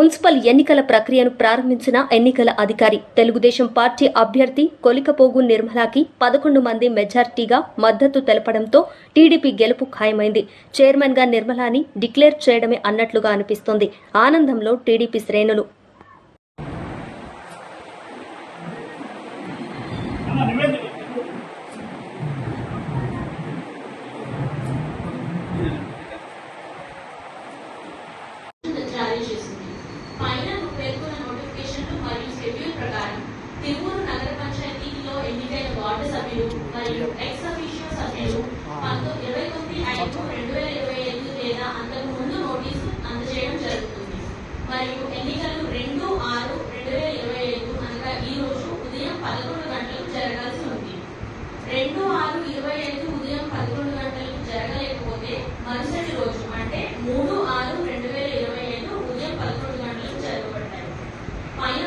Municipal ఎన్నికల ప్రక్రియను ప్రారంభించిన ఎన్నికల అధికారి తెలుగుదేశం పార్టీ అభ్యర్థి కొలికపోగు నిర్మలాకి 11 మంది మెజార్టీగా మద్దతు తెలపడంతో టీడీపీ గెలుపు ఖాయమైంది. చైర్మన్ గా నిర్మలాని డిక్లేర్ చేయడమే అన్నట్లుగా అనిపిస్తోంది. ఆనందంలో టీడీపీ శ్రేణులు. తిరుమూరు నగర పంచాయతీలో ఎన్నికైన వార్డు సభ్యులు మరియు ఎక్స్ అఫీషియో సభ్యులు 29/5/2025 లేదా అంతకు ముందు నోటీసు అందజేయడం జరుగుతుంది. మరియు ఎన్నికలు 2/6/2025 అనగా ఈ రోజు ఉదయం 11 గంటలకు జరగాల్సి ఉంది. 2/6/25 ఉదయం 11 గంటలకు జరగలేకపోతే మరుసటి రోజు అంటే 3/6/2025 ఉదయం 11 గంటలకు జరగబడతాయి. పైన